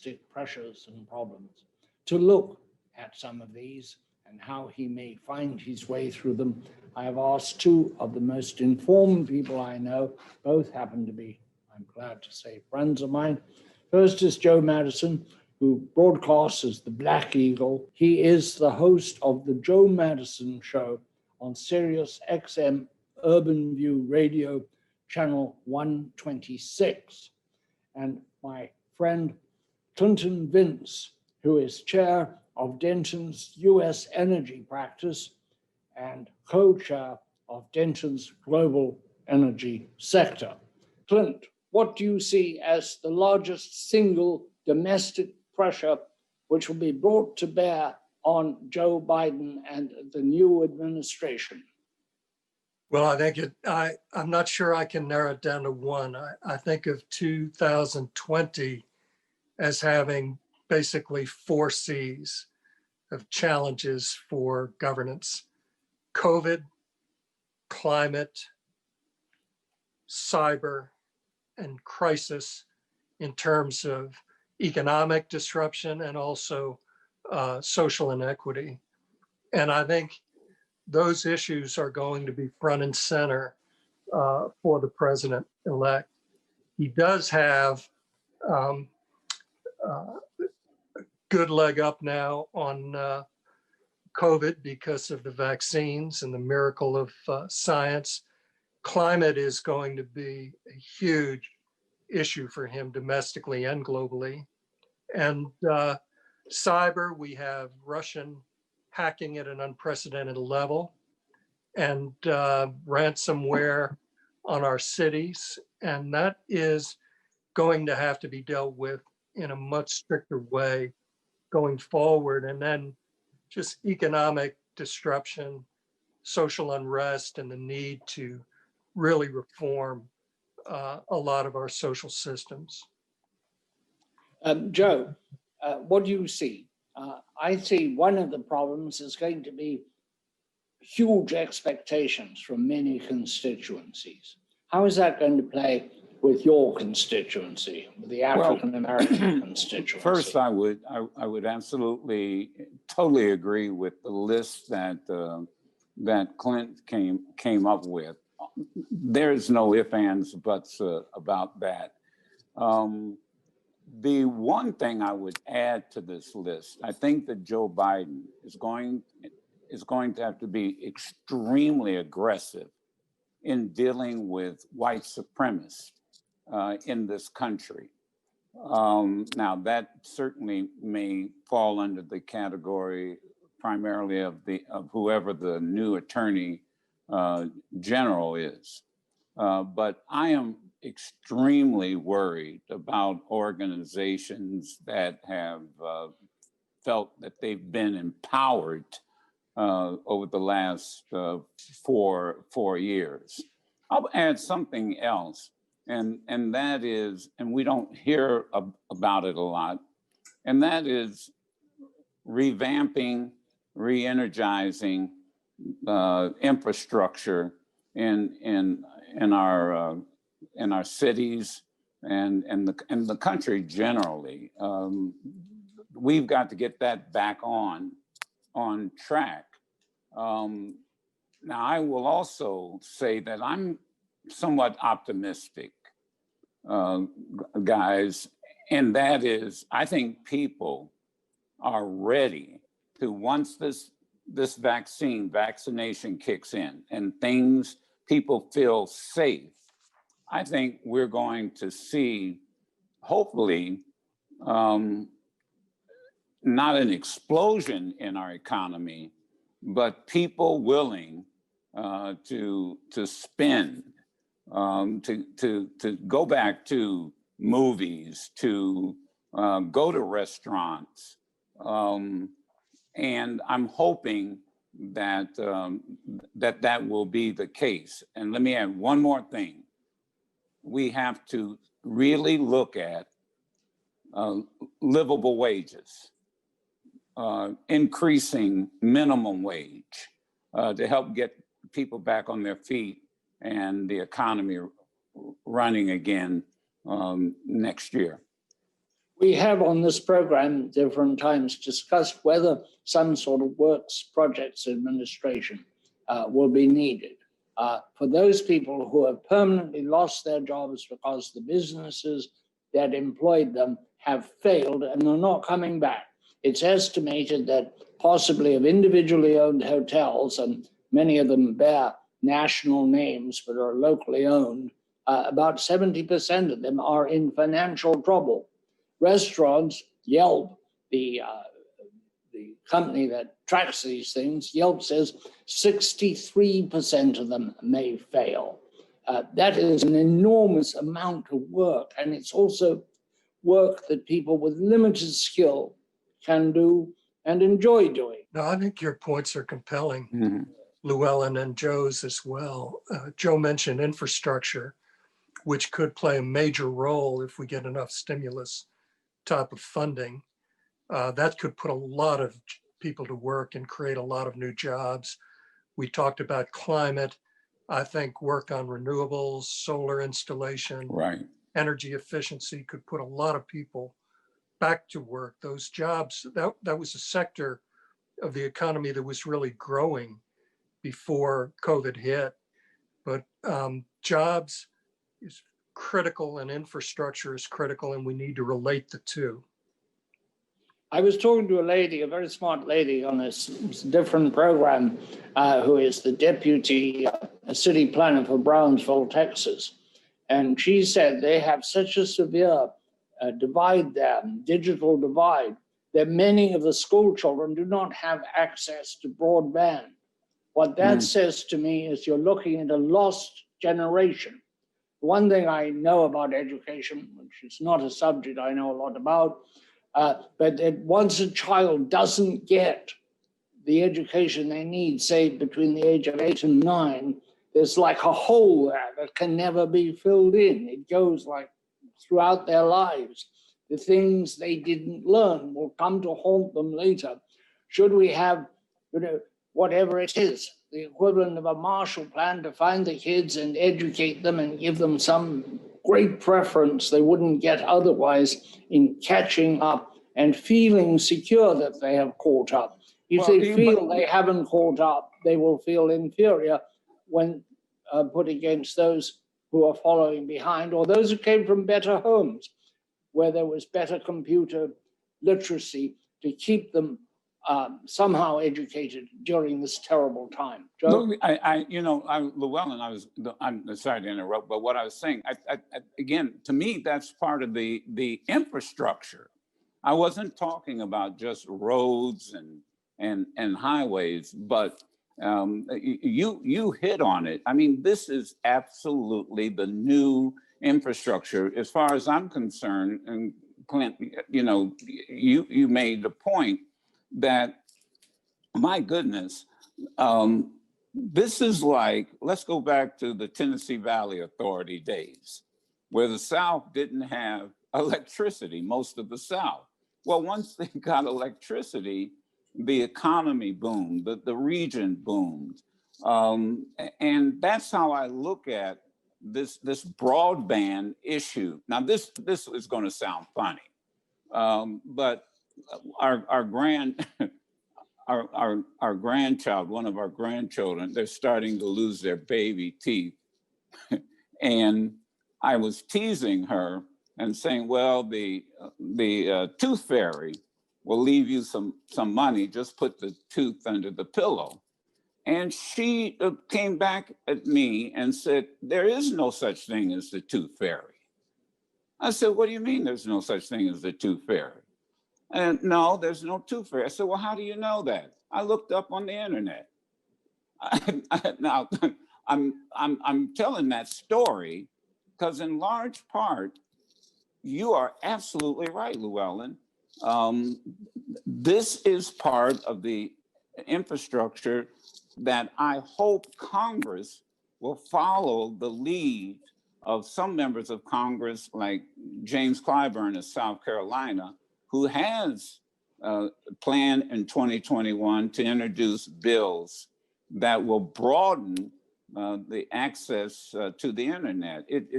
domestic pressures and problems, to look at some of these and how he may find his way through them. I have asked two of the most informed people I know. Both happen to be, I'm glad to say, friends of mine. First is Joe Madison, who broadcasts as the Black Eagle. He is the host of the Joe Madison Show on Sirius XM Urban View Radio, channel 126. And my friend Clinton Vince, who is chair of Denton's U.S. energy practice and co-chair of Denton's global energy sector. Clint, what do you see as the largest single domestic pressure which will be brought to bear on Joe Biden and the new administration? Well, I think I'm not sure I can narrow it down to one. I think of 2020 as having basically 4 C's of challenges for governance: COVID, climate, cyber, and crisis in terms of economic disruption and also social inequity. And I think those issues are going to be front and center for the president-elect. He does have a good leg up now on COVID because of the vaccines and the miracle of science. Climate is going to be a huge issue for him domestically and globally. And cyber, we have Russian hacking at an unprecedented level, and ransomware on our cities. And that is going to have to be dealt with in a much stricter way going forward. And then just economic disruption, social unrest, and the need to really reform a lot of our social systems. Joe, what do you see? I see one of the problems is going to be huge expectations from many constituencies. How is that going to play with your constituency, with the African American constituency? First, I would absolutely, totally agree with the list that that Clint came up with. There's no ifs, ands, buts about that. The one thing I would add to this list, I think that Joe Biden is going to have to be extremely aggressive in dealing with white supremacists in this country. Now, that certainly may fall under the category primarily of whoever the new attorney general is. But I am extremely worried about organizations that have felt that they've been empowered over the last 4 years. I'll add something else, and that is, and we don't hear about it a lot, and that is revamping, re-energizing infrastructure in our cities and the country generally. We've got to get that back on track. Now, I will also say that I'm somewhat optimistic, guys, and that is, I think people are ready to, once this vaccination kicks in and people feel safe, I think we're going to see, hopefully, not an explosion in our economy, but people willing to spend, to go back to movies, to go to restaurants. And I'm hoping that that will be the case. And let me add one more thing. We have to really look at livable wages, increasing minimum wage to help get people back on their feet and the economy running again next year. We have on this program different times discussed whether some sort of works projects administration will be needed for those people who have permanently lost their jobs because the businesses that employed them have failed and are not coming back. It's estimated that possibly of individually owned hotels, and many of them bear national names but are locally owned, about 70% of them are in financial trouble. Restaurants, Yelp, the company that tracks these things, Yelp says 63% of them may fail. That is an enormous amount of work, and it's also work that people with limited skill can do and enjoy doing. No, I think your points are compelling, Mm-hmm. Llewellyn, and Joe's as well. Joe mentioned infrastructure, which could play a major role if we get enough stimulus type of funding. That could put a lot of people to work and create a lot of new jobs. We talked about climate. I think work on renewables, solar installation, Right. energy efficiency could put a lot of people back to work. Those jobs, that was a sector of the economy that was really growing before COVID hit. But jobs is critical and infrastructure is critical, and we need to relate the two. I was talking to a lady, a very smart lady on this different program, who is the deputy city planner for Brownsville, Texas. And she said they have such a severe divide there, digital divide, that many of the school children do not have access to broadband. What that says to me is you're looking at a lost generation. One thing I know about education, which is not a subject I know a lot about, but that once a child doesn't get the education they need, say between the age of 8 and 9, there's like a hole there that can never be filled in. It goes like throughout their lives. The things they didn't learn will come to haunt them later. Should we have, whatever it is, the equivalent of a Marshall Plan to find the kids and educate them and give them some great preference they wouldn't get otherwise in catching up and feeling secure that they have caught up. If they feel they haven't caught up, they will feel inferior when put against those who are following behind, or those who came from better homes where there was better computer literacy to keep them somehow educated during this terrible time. Joe? No, Llewellyn, I'm sorry to interrupt, but what I was saying, again, to me, that's part of the infrastructure. I wasn't talking about just roads and highways, but you hit on it. I mean, this is absolutely the new infrastructure, as far as I'm concerned. And Clint, you made the point that, my goodness, this is like, let's go back to the Tennessee Valley Authority days, where the South didn't have electricity, most of the South. Well, once they got electricity, the economy boomed, the region boomed. And that's how I look at this broadband issue. Now, this is going to sound funny, but our grandchild, one of our grandchildren, they're starting to lose their baby teeth. And I was teasing her and saying, well, the tooth fairy will leave you some money, just put the tooth under the pillow. And she came back at me and said, there is no such thing as the tooth fairy. I said, what do you mean there's no such thing as the tooth fairy? And no, there's no tooth fairy. I said, well, how do you know that? I looked up on the internet. Now, I'm telling that story because in large part, you are absolutely right, Llewellyn. This is part of the infrastructure that I hope Congress will follow the lead of some members of Congress, like James Clyburn of South Carolina, who has planned in 2021 to introduce bills that will broaden the access to the internet. It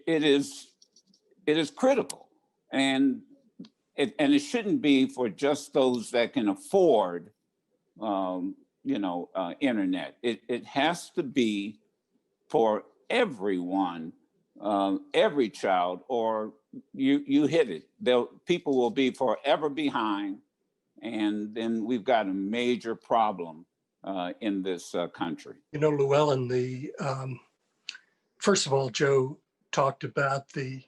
is critical. And it shouldn't be for just those that can afford, internet. It has to be for everyone, every child, or you hit it. People will be forever behind, and then we've got a major problem in this country. You know, Llewellyn, first of all, Joe talked about the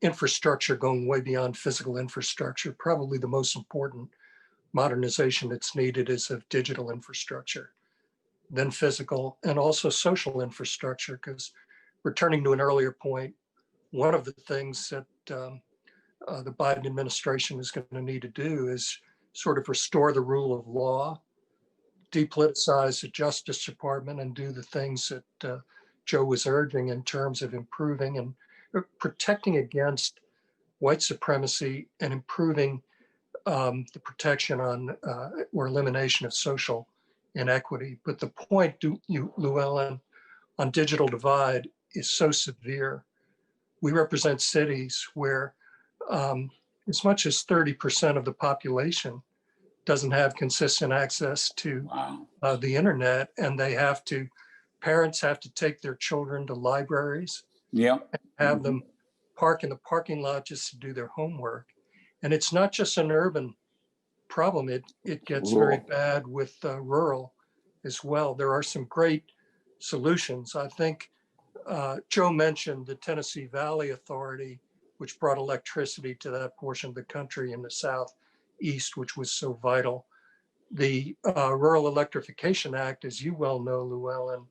infrastructure going way beyond physical infrastructure. Probably the most important modernization that's needed is of digital infrastructure, then physical, and also social infrastructure, because returning to an earlier point, one of the things that the Biden administration is going to need to do is sort of restore the rule of law, depoliticize the Justice Department, and do the things that Joe was urging in terms of improving and protecting against white supremacy and improving the protection on or elimination of social inequity. But the point, Llewellyn, on digital divide is so severe. We represent cities where as much as 30% of the population doesn't have consistent access to the internet, and parents have to take their children to libraries, and have them park in the parking lot just to do their homework. And it's not just an urban problem, it gets very bad with rural as well. There are some great solutions. I think Joe mentioned the Tennessee Valley Authority, which brought electricity to that portion of the country in the southeast, which was so vital. The Rural Electrification Act, as you well know, Llewellyn,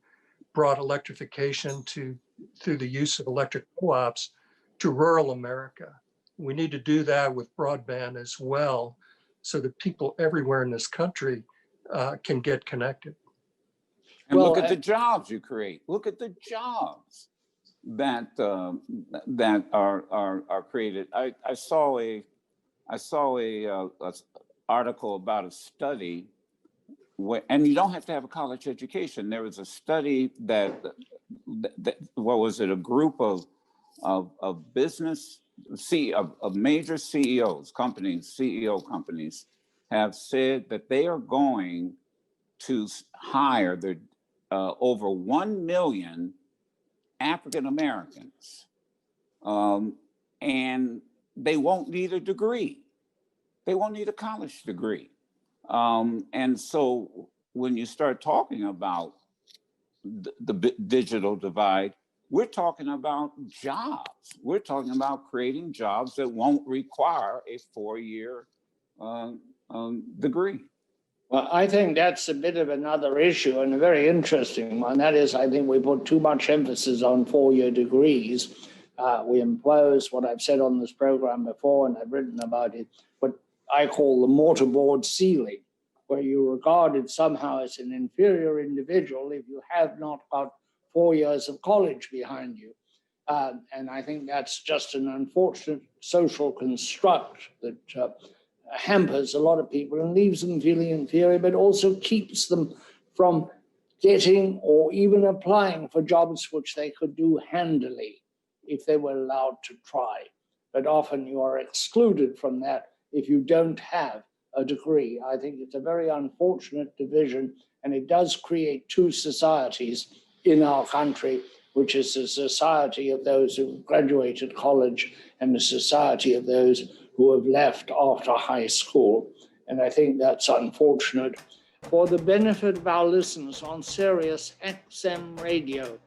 brought electrification through the use of electric co-ops to rural America. We need to do that with broadband as well, so that people everywhere in this country can get connected. And look at the jobs you create. Look at the jobs that are created. I saw a article about a study and you don't have to have a college education. There was a study that what was it? A group of business of major CEOs, CEO companies have said that they are going to hire over 1 million African Americans, and they won't need a degree. They won't need a college degree. And so when you start talking about the digital divide, we're talking about jobs. We're talking about creating jobs that won't require a 4-year degree. Well, I think that's a bit of another issue, and a very interesting one. That is, I think we put too much emphasis on 4-year degrees. We impose what I've said on this program before, and I've written about it, what I call the mortarboard ceiling, where you're regarded somehow as an inferior individual if you have not got 4 years of college behind you. And I think that's just an unfortunate social construct that hampers a lot of people and leaves them feeling inferior, but also keeps them from getting or even applying for jobs which they could do handily if they were allowed to try. But often you are excluded from that if you don't have a degree. I think it's a very unfortunate division, and it does create two societies in our country, which is the society of those who graduated college and the society of those who have left after high school. And I think that's unfortunate. For the benefit of our listeners on Sirius XM Radio,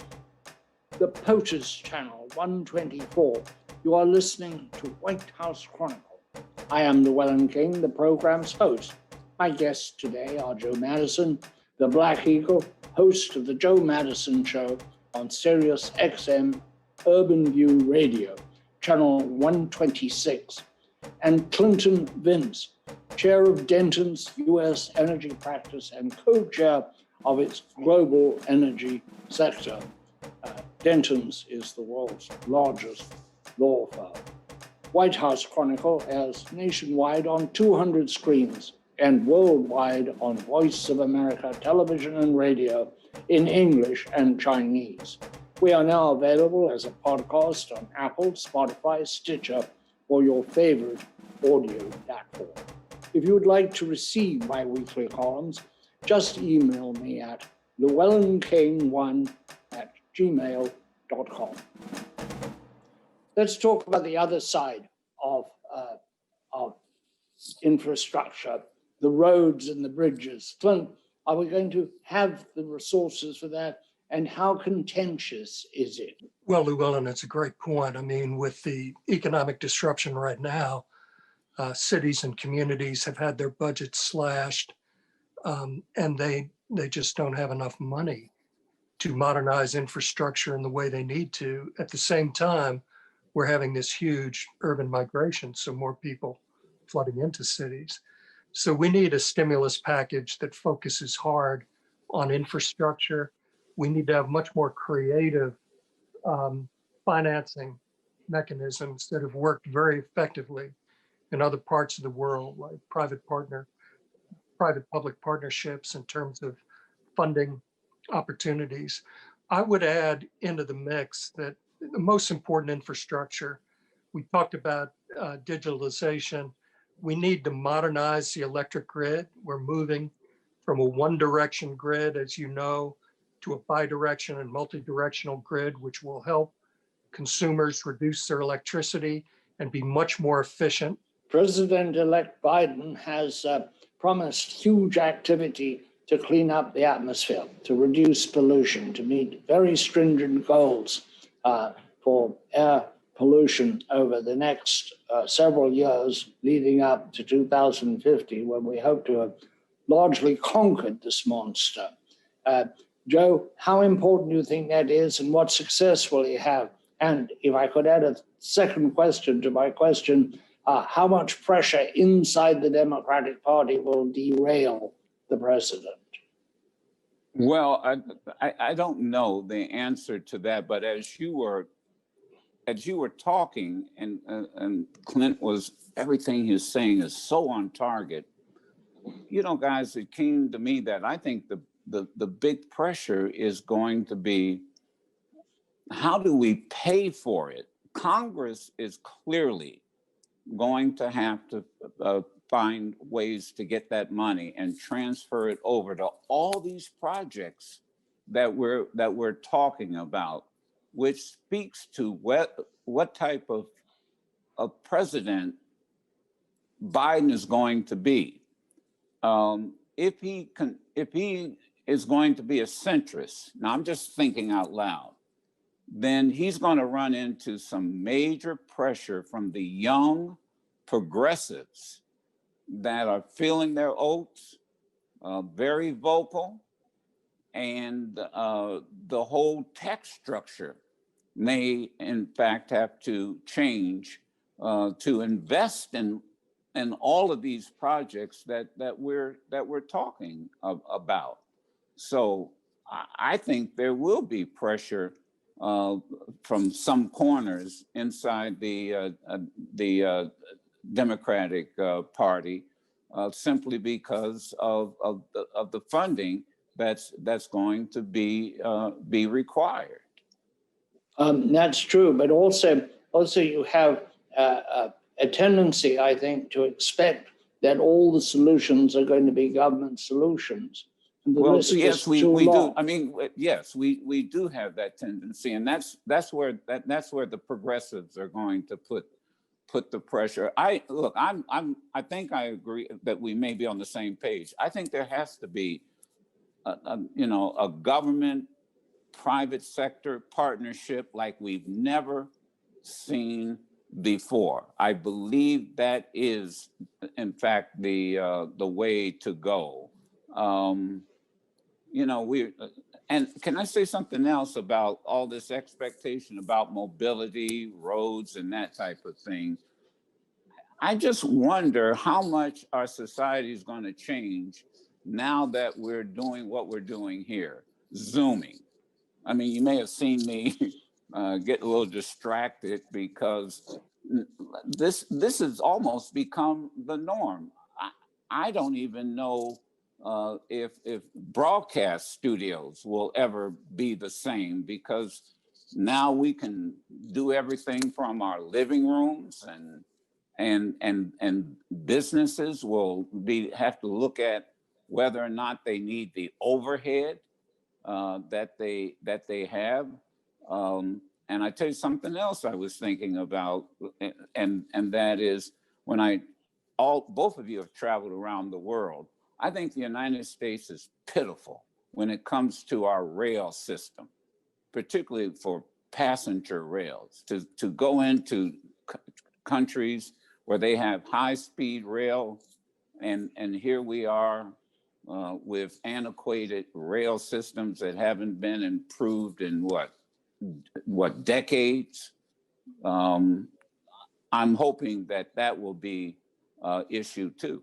the POTUS channel 124, you are listening to White House Chronicle. I am Llewellyn King, the program's host. My guests today are Joe Madison, the Black Eagle, host of the Joe Madison Show on Sirius XM Urban View Radio, channel 126, and Clinton Vince, chair of Denton's U.S. energy practice and co-chair of its global energy sector. Denton's is the world's largest law firm. White House Chronicle airs nationwide on 200 screens and worldwide on Voice of America television and radio in English and Chinese. We are now available as a podcast on Apple, Spotify, Stitcher, or your favorite audio platform. If you would like to receive my weekly columns, just email me at llewellynkane1@gmail.com. Let's talk about the other side of infrastructure, the roads and the bridges. Clint, are we going to have the resources for that? And how contentious is it? Well, Llewellyn, it's a great point. I mean, with the economic disruption right now, cities and communities have had their budgets slashed, and they just don't have enough money to modernize infrastructure in the way they need to. At the same time, we're having this huge urban migration, so more people flooding into cities. So we need a stimulus package that focuses hard on infrastructure. We need to have much more creative financing mechanisms that have worked very effectively in other parts of the world, like private-public partnerships in terms of funding opportunities. I would add into the mix that the most important infrastructure, we talked about digitalization. We need to modernize the electric grid. We're moving from a one-direction grid, as you know, to a bi-direction and multi-directional grid, which will help consumers reduce their electricity and be much more efficient. President-elect Biden has promised huge activity to clean up the atmosphere, to reduce pollution, to meet very stringent goals for air pollution over the next several years leading up to 2050, when we hope to have largely conquered this monster. Joe, how important do you think that is, and what success will he have? And if I could add a second question to my question, how much pressure inside the Democratic Party will derail the president? Well, I don't know the answer to that, but as you were talking, and Clint was, everything he was saying is so on target. You know, guys, it came to me that I think the big pressure is going to be, how do we pay for it? Congress is clearly going to have to find ways to get that money and transfer it over to all these projects that we're talking about, which speaks to what type of president Biden is going to be. If he is going to be a centrist, now I'm just thinking out loud, then he's going to run into some major pressure from the young progressives that are feeling their oats, very vocal, and the whole tax structure may in fact have to change to invest in all of these projects that we're talking about. So I think there will be pressure from some corners inside the Democratic Party, simply because of the funding that's going to be required. That's true, but also you have a tendency, I think, to expect that all the solutions are going to be government solutions. Well, yes, we do. I mean, yes, we do have that tendency, and that's where the progressives are going to put the pressure. I think I agree that we may be on the same page. I think there has to be a government private sector partnership like we've never seen before. I believe that is, in fact, the way to go. And can I say something else about all this expectation about mobility, roads, and that type of thing? I just wonder how much our society is going to change now that we're doing what we're doing here, Zooming. I mean, you may have seen me get a little distracted because this has almost become the norm. I don't even know if broadcast studios will ever be the same, because now we can do everything from our living rooms and businesses will have to look at whether or not they need the overhead that they have. And I tell you something else I was thinking about, and that is when both of you have traveled around the world. I think the United States is pitiful when it comes to our rail system, particularly for passenger rails. To go into countries where they have high-speed rail, and here we are with antiquated rail systems that haven't been improved in what decades. I'm hoping that will be issue too.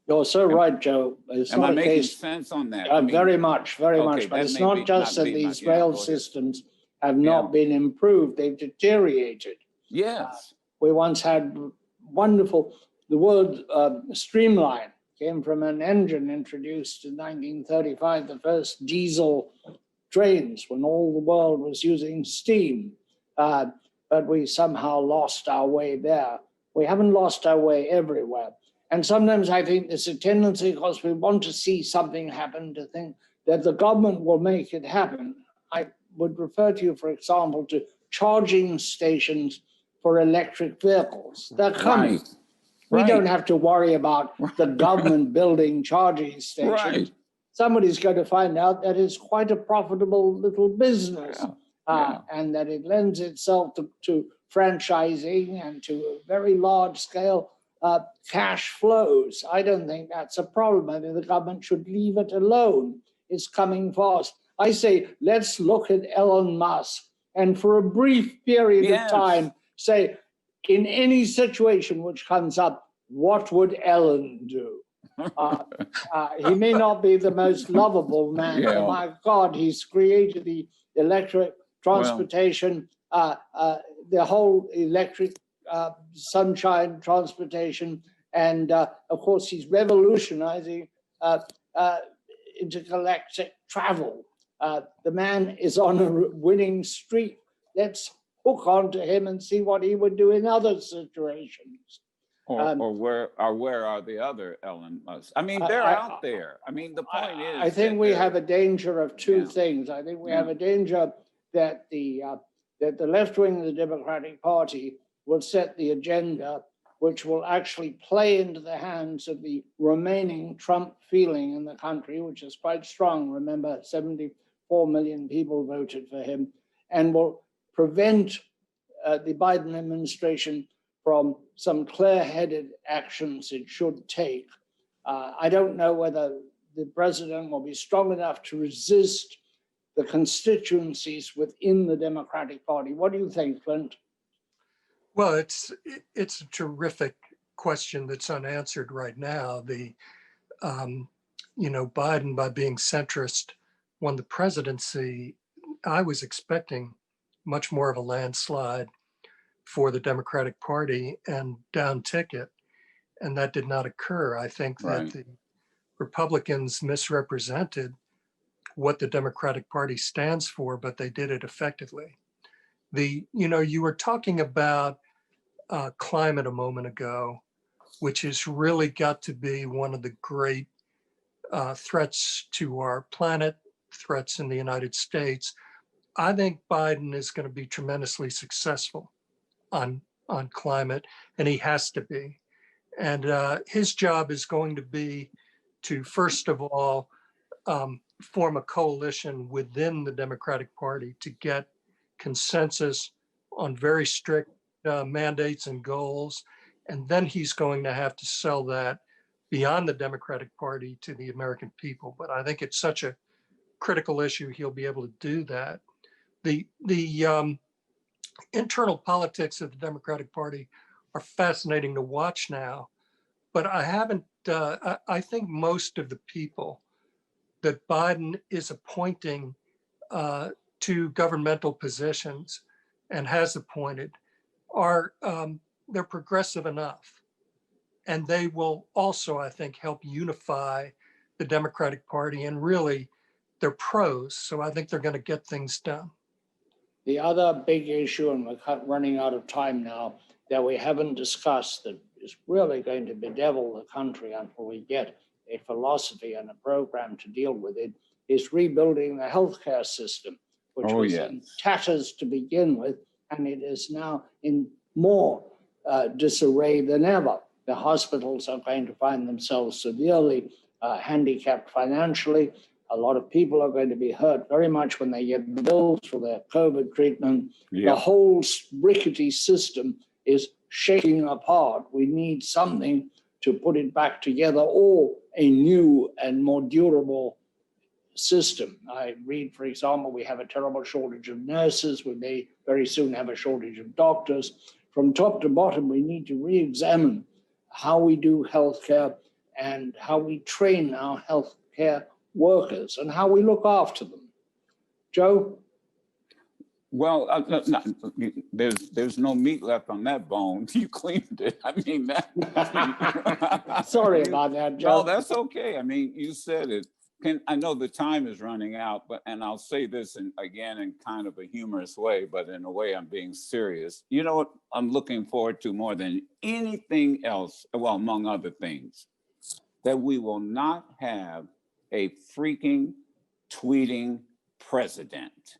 You're so right, Joe. It's Am I not a making case. sense on that? Very much, very okay, much. But that it's may not just not that be these yeah, rail go ahead. systems have not been improved; they've deteriorated. Yes. We once had wonderful. The word streamline came from an engine introduced in 1935, the first diesel trains when all the world was using steam. But we somehow lost our way there. We haven't lost our way everywhere. And sometimes I think there's a tendency, because we want to see something happen, to think that the government will make it happen. I would refer to you, for example, to charging stations for electric vehicles. They're coming. Right. We don't have to worry about the government building charging stations. Right. Somebody's going to find out that it's quite a profitable little business, and that it lends itself to franchising and to a very large scale cash flows. I don't think that's a problem. I think the government should leave it alone. It's coming fast. I say, let's look at Elon Musk and for a brief period of time say, in any situation which comes up, what would Ellen do? He may not be the most lovable man, but my God, he's created the electric transportation, the whole electric sunshine transportation. And of course, he's revolutionizing intergalactic travel. The man is on a winning streak. Let's hook onto him and see what he would do in other situations. Or where are the other Elon Musk? I mean, they're out there. I mean, the point is, I think we have a danger of two things. I think we have a danger that the left wing of the Democratic Party will set the agenda, which will actually play into the hands of the remaining Trump feeling in the country, which is quite strong. Remember, 74 million people voted for him, and will prevent the Biden administration from some clear-headed actions it should take. I don't know whether the president will be strong enough to resist the constituencies within the Democratic Party. What do you think, Clint? Well, it's a terrific question that's unanswered right now. Biden, by being centrist, won the presidency. I was expecting much more of a landslide for the Democratic Party and down ticket, and that did not occur. I think that the Republicans misrepresented what the Democratic Party stands for, but they did it effectively. You were talking about climate a moment ago, which has really got to be one of the great threats to our planet, threats in the United States. I think Biden is going to be tremendously successful on climate, and he has to be. And his job is going to be to, first of all, form a coalition within the Democratic Party to get consensus on very strict mandates and goals. And then he's going to have to sell that beyond the Democratic Party to the American people. But I think it's such a critical issue, he'll be able to do that. The internal politics of the Democratic Party are fascinating to watch now, but I think most of the people that Biden is appointing to governmental positions and has appointed are, they're progressive enough. And they will also, I think, help unify the Democratic Party, and really they're pros. So I think they're going to get things done. The other big issue, and we're running out of time now, that we haven't discussed that is really going to bedevil the country until we get a philosophy and a program to deal with it is rebuilding the healthcare system, which was in tatters to begin with, and it is now in more disarray than ever. The hospitals are going to find themselves severely handicapped financially. A lot of people are going to be hurt very much when they get the bills for their COVID treatment. The whole rickety system is shaking apart. We need something to put it back together, or a new and more durable system. I read, for example, we have a terrible shortage of nurses. We may very soon have a shortage of doctors. From top to bottom, we need to re-examine how we do healthcare and how we train our healthcare workers and how we look after them. Joe? Well, there's no meat left on that bone. You cleaned it. I mean, that. Sorry about that, Joe. No, that's okay. I mean, you said it. I know the time is running out, and I'll say this again in kind of a humorous way, but in a way I'm being serious. You know what I'm looking forward to more than anything else, well, among other things, that we will not have a freaking tweeting president.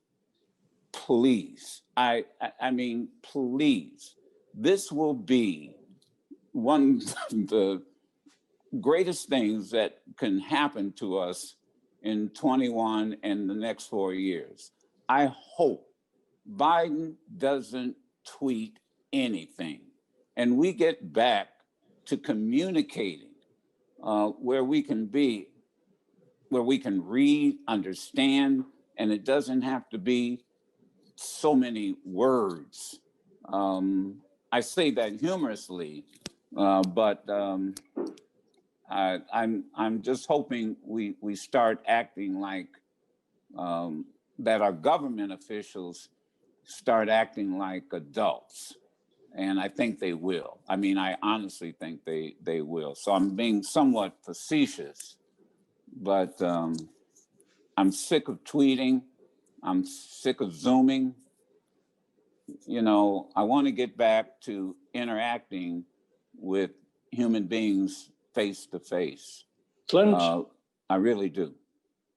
Please, I mean, please. This will be one of the greatest things that can happen to us in 21 and the next 4 years. I hope Biden doesn't tweet anything and we get back to communicating where we can be, where we can read, understand, and it doesn't have to be so many words. I say that humorously, but I'm just hoping we start acting like that our government officials start acting like adults. And I think they will. I mean, I honestly think they will. So I'm being somewhat facetious, but I'm sick of tweeting. I'm sick of Zooming. You know, I want to get back to interacting with human beings face to face. Clint? I really do.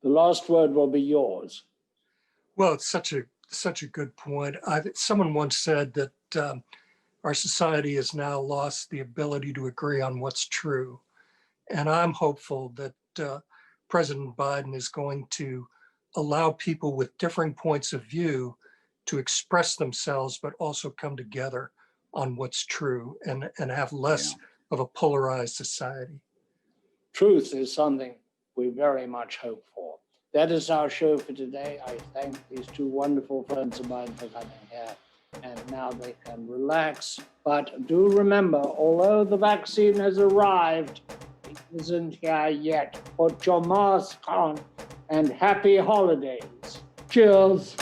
The last word will be yours. Well, it's such a good point. Someone once said that our society has now lost the ability to agree on what's true. And I'm hopeful that President Biden is going to allow people with differing points of view to express themselves, but also come together on what's true and have less of a polarized society. Truth is something we very much hope for. That is our show for today. I thank these two wonderful friends of mine for coming here. And now they can relax. But do remember, although the vaccine has arrived, it isn't here yet. Put your mask on and happy holidays. Cheers.